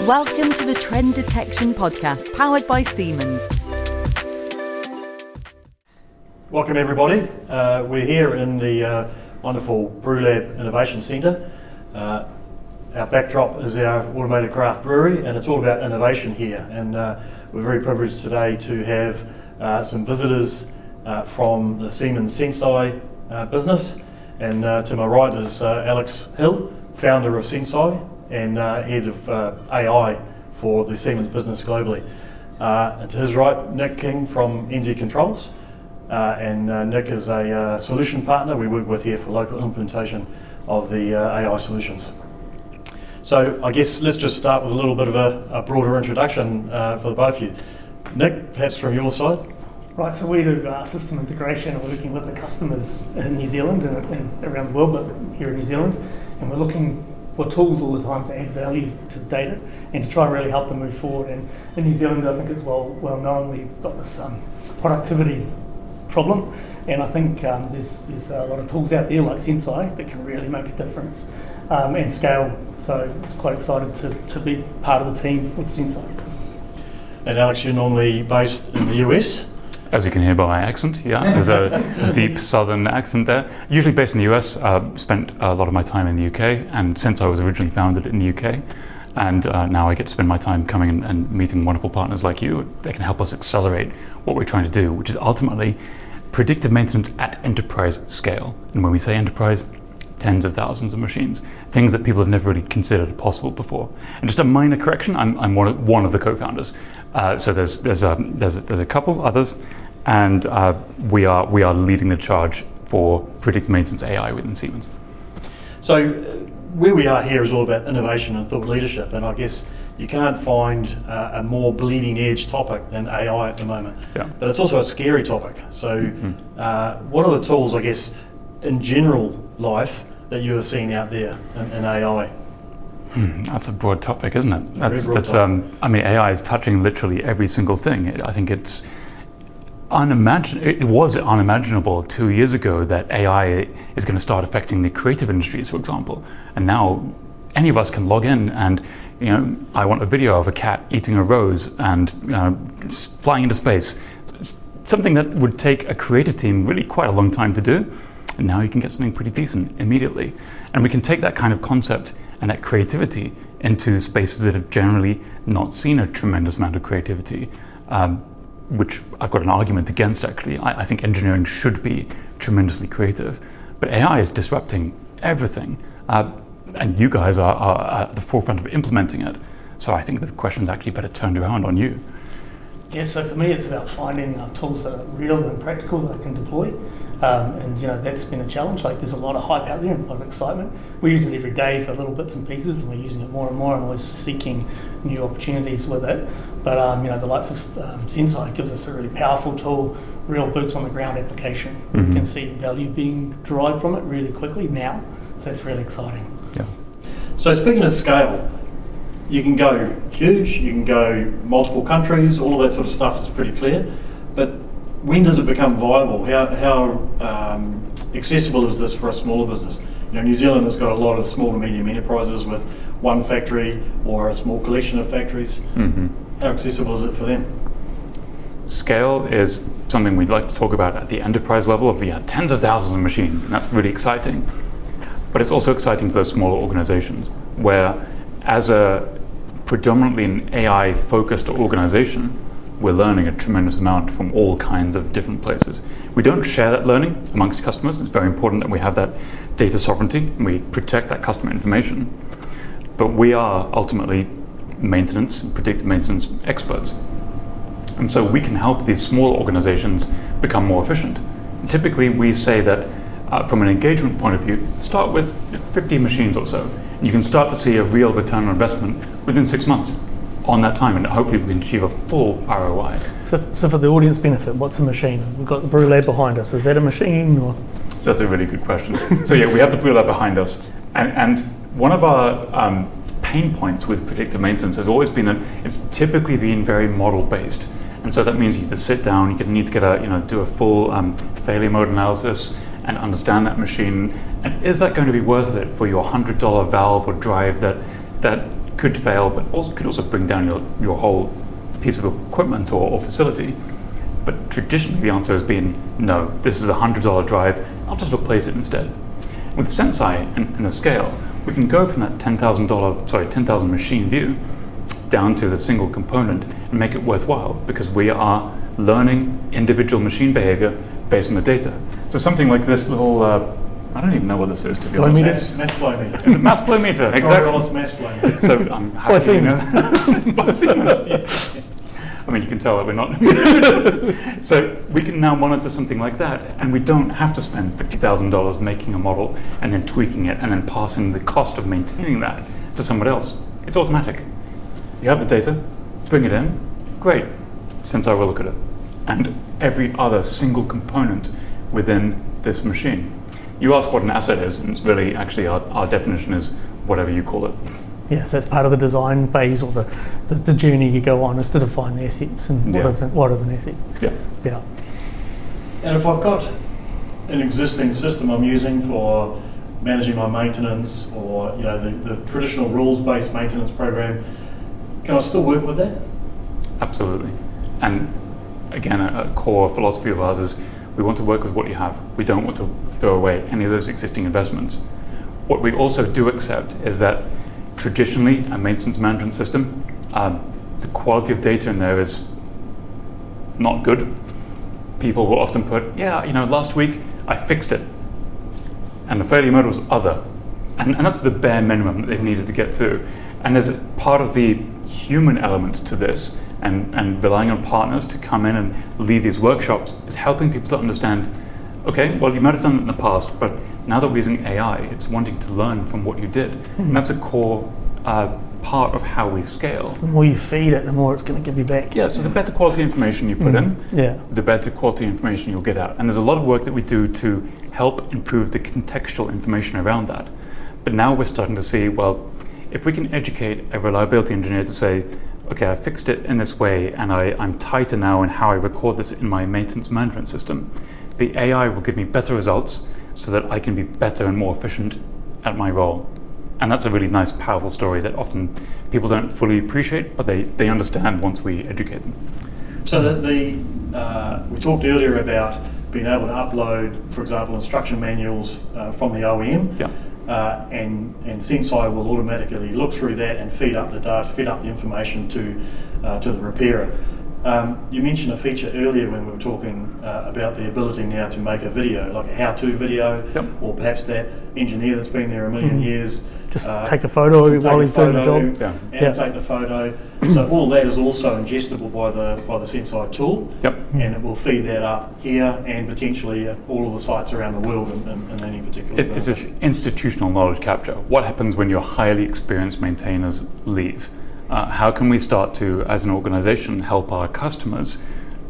Welcome to the Trend Detection Podcast, powered by Siemens. Welcome everybody. We're here in the wonderful Brewlab Innovation Centre. Our backdrop is our automated craft brewery, and it's all about innovation here. And we're very privileged today to have some visitors from the Siemens Senseye business. And to my right is Alex Hill, founder of Senseye and head of AI for the Siemens business globally. And to his right, Nick King from NZ Controls. And Nick is a solution partner we work with here for local implementation of the AI solutions. So I guess let's just start with a little bit of a broader introduction for the both of you. Nick, perhaps from your side? Right, so we do system integration and we're working with the customers in New Zealand and around the world, but here in New Zealand, and we're looking for tools all the time to add value to data and to try and really help them move forward. And in New Zealand, I think it's well known, we've got this productivity problem, and I think there's a lot of tools out there like Senseye that can really make a difference and scale. So quite excited to be part of the team with Senseye. And Alex, you're normally based in the US? As you can hear by my accent, yeah, there's a deep southern accent there. Usually based in the US, spent a lot of my time in the UK, and since I was originally founded in the UK, and now I get to spend my time coming and meeting wonderful partners like you that can help us accelerate what we're trying to do, which is ultimately predictive maintenance at enterprise scale. And when we say enterprise, tens of thousands of machines, things that people have never really considered possible before. And just a minor correction, I'm one of the co-founders. So there's a couple others, and we are leading the charge for predictive maintenance AI within Siemens. So where we are here is all about innovation and thought leadership, and I guess you can't find a more bleeding edge topic than AI at the moment. Yeah. But it's also a scary topic. So what are the tools, I guess, in general life that you are seeing out there in AI? That's a broad topic, isn't it? That's I mean, AI is touching literally every single thing. I think it was unimaginable 2 years ago that AI is going to start affecting the creative industries, for example. And now any of us can log in and, I want a video of a cat eating a rose and flying into space. Something that would take a creative team really quite a long time to do. And now you can get something pretty decent immediately. And we can take that kind of concept and that creativity into spaces that have generally not seen a tremendous amount of creativity, which I've got an argument against actually. I think engineering should be tremendously creative, but AI is disrupting everything, and you guys are at the forefront of implementing it. So I think the question's actually better turned around on you. Yeah, so for me it's about finding tools that are real and practical that I can deploy. And that's been a challenge. Like there's a lot of hype out there and a lot of excitement. We use it every day for little bits and pieces, and we're using it more and more and always seeking new opportunities with it. But the likes of Senseye gives us a really powerful tool, real boots on the ground application. Mm-hmm. We can see value being derived from it really quickly now, so that's really exciting. Yeah. So speaking of scale, you can go huge, you can go multiple countries, all of that sort of stuff is pretty clear. But when does it become viable? How accessible is this for a smaller business? New Zealand has got a lot of small to medium enterprises with one factory or a small collection of factories. Mm-hmm. How accessible is it for them? Scale is something we'd like to talk about at the enterprise level of tens of thousands of machines, and that's really exciting. But it's also exciting for those smaller organizations where, as a predominantly an AI-focused organization, we're learning a tremendous amount from all kinds of different places. We don't share that learning amongst customers. It's very important that we have that data sovereignty and we protect that customer information. But we are ultimately maintenance and predictive maintenance experts. And so we can help these small organizations become more efficient. And typically we say that from an engagement point of view, start with 50 machines or so. You can start to see a real return on investment within 6 months on that time, and hopefully we can achieve a full ROI. So for the audience benefit, what's a machine? We've got the Brewlab behind us. Is that a machine? Or? So that's a really good question. So yeah, we have the Brewlab behind us, and one of our pain points with predictive maintenance has always been that it's typically been very model-based, and so that means you just sit down, you need to get do a full failure mode analysis and understand that machine, and is that going to be worth it for your $100 valve or drive that could fail, but also could also bring down your whole piece of equipment or facility. But traditionally the answer has been, no, this is a $100 drive, I'll just replace it instead. With Senseye and the scale, we can go from that $10,000 machine view down to the single component and make it worthwhile, because we are learning individual machine behavior based on the data. So something like this little, I don't even know what this is, to be honest. Mass flow meter. Mass flow meter, exactly. Mass flow meter. So I'm happy to know that. By Siemens. I mean, you can tell that we're not. So we can now monitor something like that, and we don't have to spend $50,000 making a model and then tweaking it and then passing the cost of maintaining that to someone else. It's automatic. You have the data, bring it in, great. Senseye will look at it. And every other single component within this machine. You ask what an asset is, and it's really actually our definition is whatever you call it. Yes, that's part of the design phase, or the journey you go on, is to define the assets and what is an asset. Yeah. Yeah. And if I've got an existing system I'm using for managing my maintenance, or the traditional rules-based maintenance program, can I still work with that? Absolutely. And again, a core philosophy of ours is we want to work with what you have. We don't want to throw away any of those existing investments. What we also do accept is that traditionally, a maintenance management system, the quality of data in there is not good. People will often put, last week I fixed it, and the failure mode was other. And that's the bare minimum that they've needed to get through. And there's part of the human element to this, and relying on partners to come in and lead these workshops is helping people to understand, okay, well, you might have done it in the past, but now that we're using AI, it's wanting to learn from what you did. And that's a core part of how we scale. So the more you feed it, the more it's going to give you back. Yeah, so the better quality information you put in, Yeah. the better quality information you'll get out. And there's a lot of work that we do to help improve the contextual information around that. But now we're starting to see, well, if we can educate a reliability engineer to say, okay, I fixed it in this way, and I'm tighter now in how I record this in my maintenance management system, the AI will give me better results so that I can be better and more efficient at my role. And that's a really nice, powerful story that often people don't fully appreciate, but they understand once we educate them. So we talked earlier about being able to upload, for example, instruction manuals from the OEM. Yeah. And Senseye will automatically look through that and feed up the data, feed up the information to the repairer. You mentioned a feature earlier when we were talking about the ability now to make a video, like a how-to video, or perhaps that engineer that's been there a million years. Just take a photo while he's doing the job. Take the photo. So all that is also ingestible by the Senseye tool. And it will feed that up here and potentially all of the sites around the world in any particular It's this institutional knowledge capture. What happens when your highly experienced maintainers leave? How can we start to, as an organization, help our customers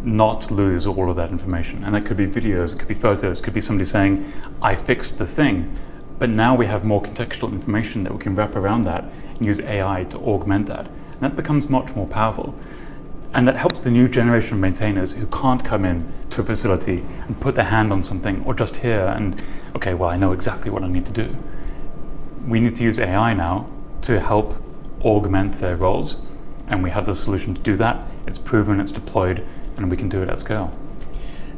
not lose all of that information? And that could be videos, it could be photos, it could be somebody saying, I fixed the thing. But now we have more contextual information that we can wrap around that and use AI to augment that. And that becomes much more powerful. And that helps the new generation of maintainers who can't come in to a facility and put their hand on something or just hear and, okay, well, I know exactly what I need to do. We need to use AI now to help augment their roles. And we have the solution to do that. It's proven, it's deployed, and we can do it at scale.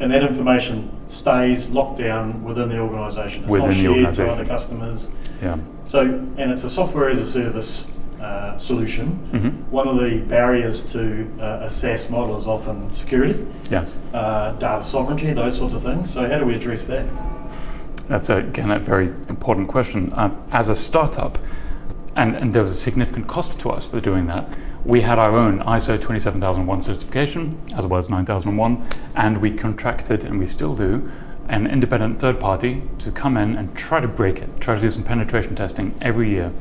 And that information stays locked down within the organisation. It's not shared to other customers. Yeah. So, and it's a software as a service solution. Mm-hmm. One of the barriers to a SaaS model is often security, Yes. Data sovereignty, those sorts of things. So how do we address that? That's, again, a very important question. As a startup, and there was a significant cost to us for doing that, we had our own ISO 27001 certification, as well as 9001, and we contracted, and we still do, an independent third party to come in and try to break it, try to do some penetration testing every year.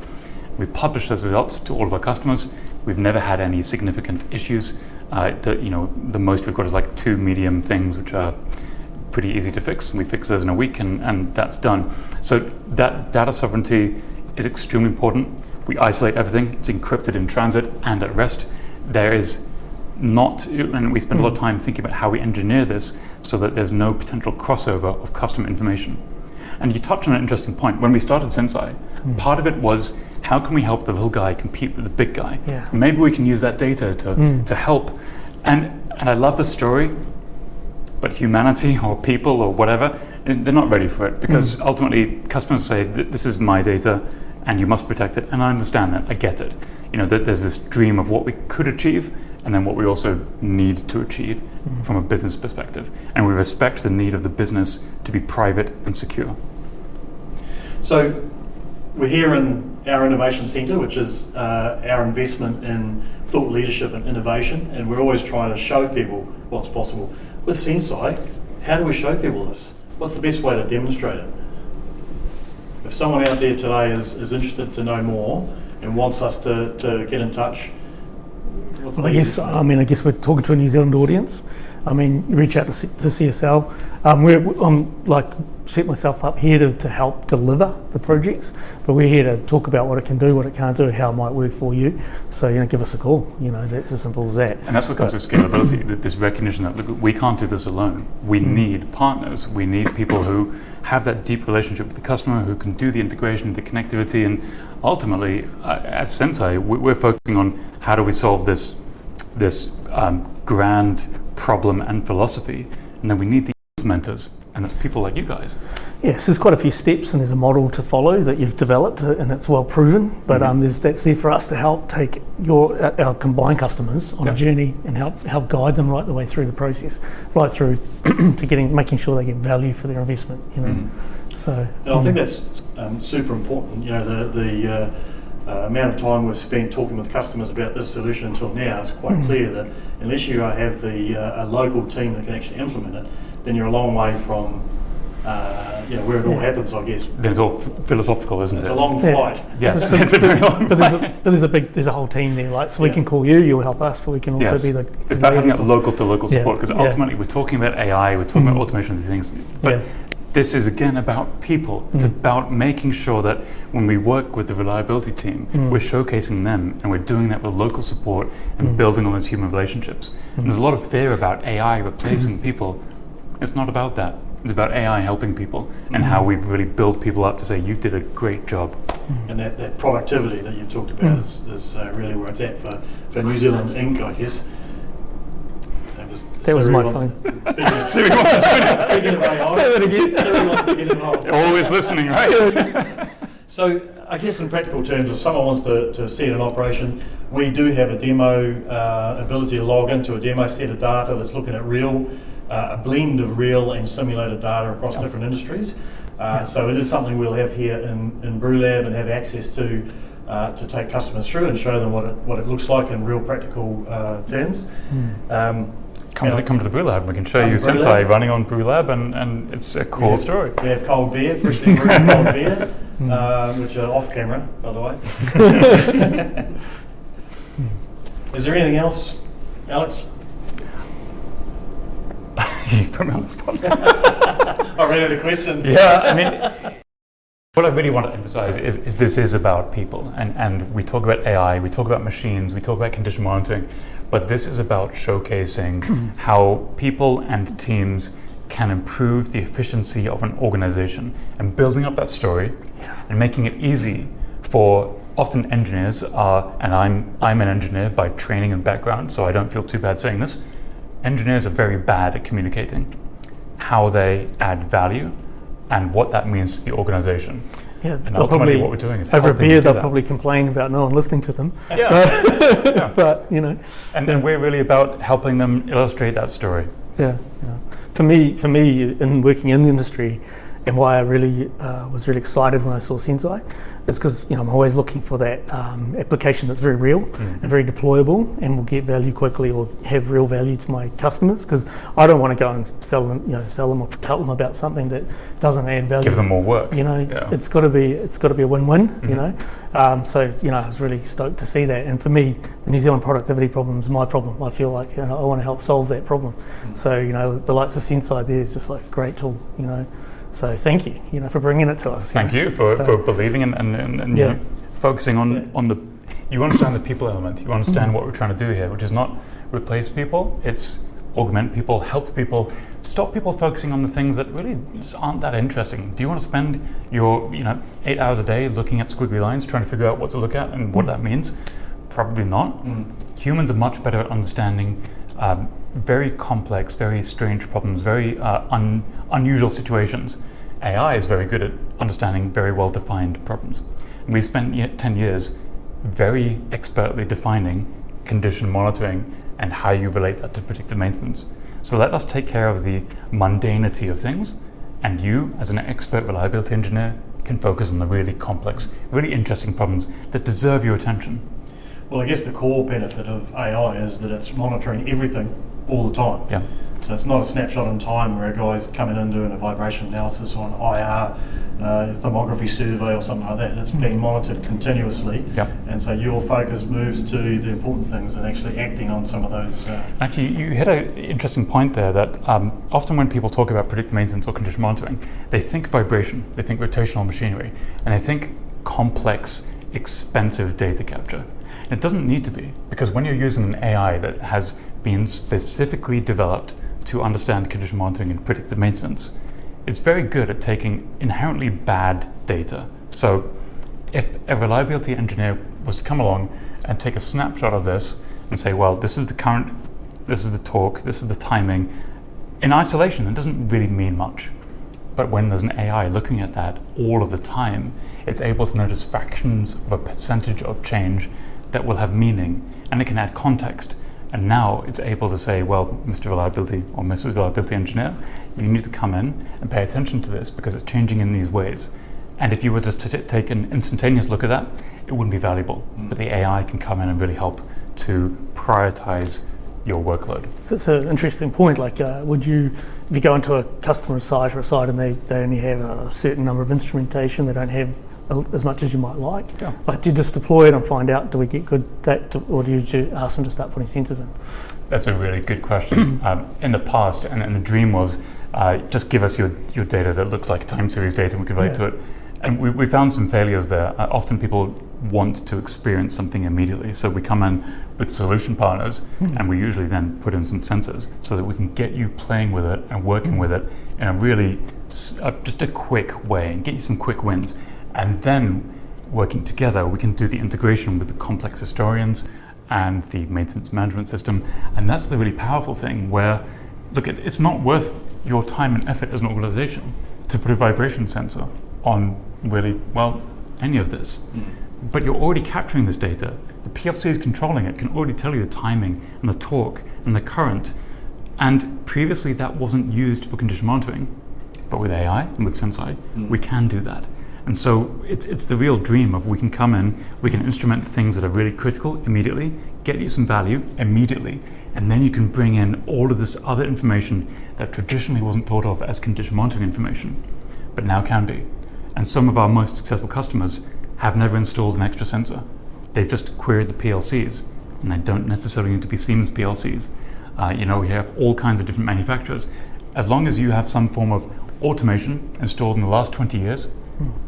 We publish those results to all of our customers. We've never had any significant issues. The most we've got is like 2 medium things, which are pretty easy to fix. We fix those in a week, and that's done. So that data sovereignty is extremely important. We isolate everything. It's encrypted in transit and at rest. There is not, and we spend a lot of time thinking about how we engineer this so that there's no potential crossover of customer information. And you touched on an interesting point. When we started Senseye, part of it was how can we help the little guy compete with the big guy? Yeah. Maybe we can use that data to help. And I love the story, but humanity or people or whatever, they're not ready for it, because ultimately customers say, this is my data and you must protect it. And I understand that, I get it. That there's this dream of what we could achieve and then what we also need to achieve from a business perspective. And we respect the need of the business to be private and secure. So we're here in our innovation centre, which is our investment in thought leadership and innovation, and we're always trying to show people what's possible. With Senseye, how do we show people this? What's the best way to demonstrate it? If someone out there today is interested to know more and wants us to get in touch, what's the easiest way? I guess we're talking to a New Zealand audience. You reach out to CSL. I'm set myself up here to help deliver the projects, but we're here to talk about what it can do, what it can't do, how it might work for you. So give us a call. That's as simple as that. And that's what comes to scalability. This recognition that, look, we can't do this alone. We need partners. We need people who have that deep relationship with the customer, who can do the integration, the connectivity, and ultimately, at Senseye, we're focusing on how do we solve this grand problem and philosophy, and then we need the implementers, and that's people like you guys. Yes, there's quite a few steps, and there's a model to follow that you've developed, and it's well proven. But that's there for us to help take our combined customers on a journey and help guide them right the way through the process, right through to making sure they get value for their investment. So and I think that's super important. The amount of time we've spent talking with customers about this solution until now is quite clear that unless you have a local team that can actually implement it, then you're a long way from where it all happens, I guess. Then it's all philosophical, isn't it? It's a long flight. Yes, it's a very long flight. But there's a whole team there. So we can call you, you'll help us, but we can also be the. It's about having that local to local support, because ultimately we're talking about AI, we're talking about automation of these things, but this is again about people. It's about making sure that when we work with the reliability team, we're showcasing them, and we're doing that with local support and building on those human relationships. And there's a lot of fear about AI replacing people. It's not about that. It's about AI helping people and how we really build people up to say, you did a great job. And that productivity that you talked about is really where it's at for New Zealand Inc., I guess. That was my phone. Speaking of AI, say that again. Siri wants to get involved. Always listening, right? So I guess in practical terms, if someone wants to set an operation, we do have a demo ability to log into a demo set of data that's looking at a blend of real and simulated data across different industries. So it is something we'll have here in BrewLab and have access to take customers through and show them what it looks like in real practical terms. Come to the BrewLab. We can show you Senseye running on BrewLab, and it's a cool story. We have cold beer, freshly brewed cold beer, which are off camera, by the way. Is there anything else, Alex? You put me on the spot. I ran out of questions. Yeah, what I really want to emphasize is this is about people, and we talk about AI, we talk about machines, we talk about condition monitoring, but this is about showcasing how people and teams can improve the efficiency of an organization and building up that story and making it easy for often engineers and I'm an engineer by training and background, so I don't feel too bad saying this. Engineers are very bad at communicating how they add value and what that means to the organization. Yeah, and ultimately what we're doing is over a beer they'll that. Probably complain about no one listening to them. Yeah. But and we're really about helping them illustrate that story. Yeah. For me, in working in the industry, and why I really was really excited when I saw Senseye, is because I'm always looking for that application that's very real and very deployable and will get value quickly or have real value to my customers. Because I don't want to go and sell them or tell them about something that doesn't add value. Give them more work. It's got to be a win-win. So I was really stoked to see that. And for me, the New Zealand productivity problem is my problem. I feel like I want to help solve that problem. So the likes of Senseye there is just like a great tool. So thank you, for bringing it to us. Thank you for believing and focusing on the. You understand the people element. You understand what we're trying to do here, which is not replace people. It's augment people, help people, stop people focusing on the things that really just aren't that interesting. Do you want to spend your 8 hours a day looking at squiggly lines, trying to figure out what to look at and what that means? Probably not. Humans are much better at understanding very complex, very strange problems, very unusual situations. AI is very good at understanding very well-defined problems. And we've spent 10 years very expertly defining condition monitoring and how you relate that to predictive maintenance. So let us take care of the mundanity of things, and you, as an expert reliability engineer, can focus on the really complex, really interesting problems that deserve your attention. Well, I guess the core benefit of AI is that it's monitoring everything all the time. Yeah. So it's not a snapshot in time where a guy's coming in doing a vibration analysis on IR, thermography survey or something like that. It's being monitored continuously. Yep. And so your focus moves to the important things and actually acting on some of those. Actually, you hit an interesting point there that often when people talk about predictive maintenance or condition monitoring, they think vibration, they think rotational machinery, and they think complex, expensive data capture. And it doesn't need to be, because when you're using an AI that has been specifically developed to understand condition monitoring and predictive maintenance, it's very good at taking inherently bad data. So if a reliability engineer was to come along and take a snapshot of this and say, well, this is the current, this is the torque, this is the timing, in isolation, it doesn't really mean much. But when there's an AI looking at that all of the time, it's able to notice fractions of a percentage of change that will have meaning, and it can add context. And now it's able to say, well, Mr. Reliability or Mrs. Reliability Engineer, you need to come in and pay attention to this because it's changing in these ways. And if you were just to take an instantaneous look at that, it wouldn't be valuable. But the AI can come in and really help to prioritize your workload. So it's an interesting point. Like, would you, if you go into a customer site or a site and they only have a certain number of instrumentation, they don't have as much as you might like. Yeah. Like, do you just deploy it and find out, do we get good data, or do you ask them to start putting sensors in? That's a really good question. In the past, and the dream was, just give us your data that looks like time series data and we can relate to it. And we found some failures there. Often people want to experience something immediately. So we come in with solution partners and we usually then put in some sensors so that we can get you playing with it and working with it in a really, just a quick way and get you some quick wins. And then working together, we can do the integration with the complex historians and the maintenance management system. And that's the really powerful thing where, look, it's not worth your time and effort as an organization to put a vibration sensor on really, well, any of this. But you're already capturing this data. The PLC is controlling it, can already tell you the timing and the torque and the current. And previously that wasn't used for condition monitoring. But with AI and with Senseye, we can do that. And so it's the real dream of we can come in, we can instrument things that are really critical immediately, get you some value immediately, and then you can bring in all of this other information that traditionally wasn't thought of as condition monitoring information, but now can be. And some of our most successful customers have never installed an extra sensor. They've just queried the PLCs, and they don't necessarily need to be Siemens PLCs. We have all kinds of different manufacturers. As long as you have some form of automation installed in the last 20 years,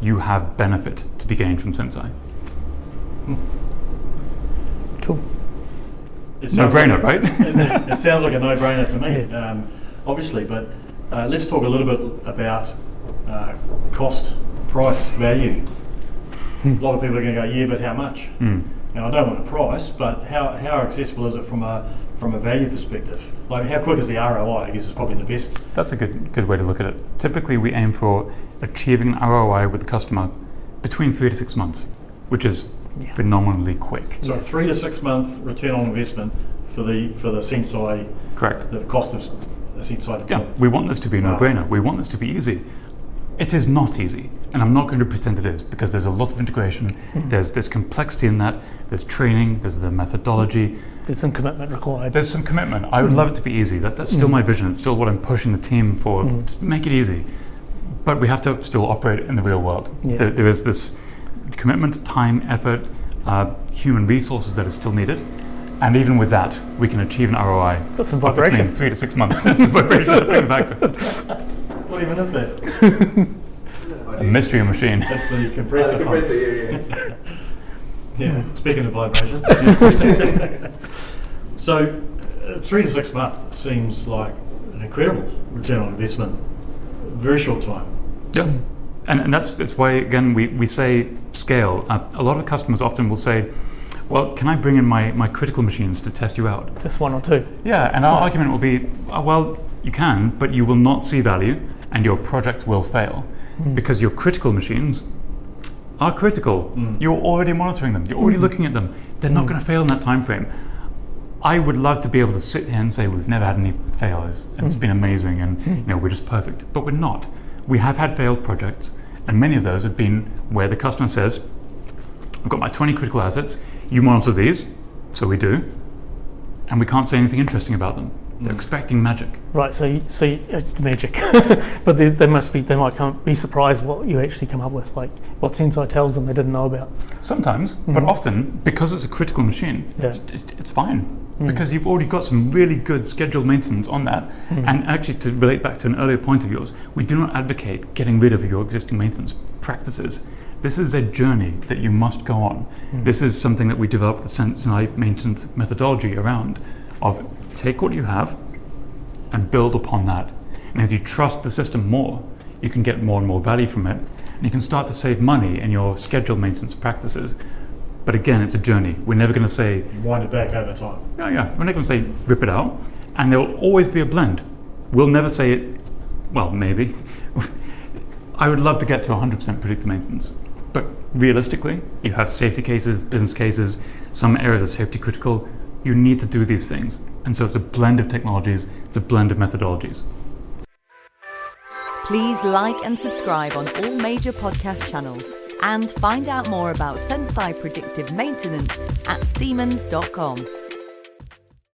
you have benefit to be gained from Senseye. Cool. No-brainer, right? It sounds like a no-brainer to me, obviously, but let's talk a little bit about cost, price, value. A lot of people are going to go, yeah, but how much? Now, I don't want a price, but how accessible is it from a value perspective? Like, how quick is the ROI? I guess is probably the best. That's a good way to look at it. Typically, we aim for achieving an ROI with the customer between 3 to 6 months, which is phenomenally quick. So a 3 to 6 month return on investment for the Senseye. Correct. The cost of a Senseye deployment. Yeah, we want this to be a no-brainer. We want this to be easy. It is not easy, and I'm not going to pretend it is, because there's a lot of integration. There's complexity in that. There's training. There's the methodology. There's some commitment required. There's some commitment. I would love it to be easy. That's still my vision. It's still what I'm pushing the team for. Just make it easy. But we have to still operate in the real world. Yeah. There is this commitment, time, effort, human resources that is still needed. And even with that, we can achieve an ROI. Got some vibration. Between 3 to 6 months. Vibration in the background. What even is that? A mystery machine. That's the compressor. Yeah. Speaking of vibration. So 3 to 6 months seems like an incredible return on investment. Very short time. Yeah. And that's why, again, we say scale. A lot of customers often will say, well, can I bring in my critical machines to test you out? Just 1 or 2. Yeah, and our argument will be, well, you can, but you will not see value and your project will fail because your critical machines are critical. You're already monitoring them. You're already looking at them. They're not going to fail in that time frame. I would love to be able to sit here and say we've never had any failures and it's been amazing and we're just perfect, but we're not. We have had failed projects, and many of those have been where the customer says, I've got my 20 critical assets, you monitor these, so we do, and we can't say anything interesting about them. They're expecting magic. Right, so magic, but they might be surprised what you actually come up with, like what Senseye tells them they didn't know about. Sometimes, but often, because it's a critical machine, it's fine. Because you've already got some really good scheduled maintenance on that. And actually, to relate back to an earlier point of yours, we do not advocate getting rid of your existing maintenance practices. This is a journey that you must go on. This is something that we developed the Senseye maintenance methodology around, of take what you have and build upon that. And as you trust the system more, you can get more and more value from it. And you can start to save money in your scheduled maintenance practices. But again, it's a journey. We're never going to say... Wind it back over time. Yeah. We're not going to say rip it out. And there will always be a blend. We'll never say it... Well, maybe. I would love to get to 100% predictive maintenance. But realistically, you have safety cases, business cases, some areas are safety critical. You need to do these things. And so it's a blend of technologies. It's a blend of methodologies. Please like and subscribe on all major podcast channels and find out more about Senseye Predictive Maintenance at Siemens.com.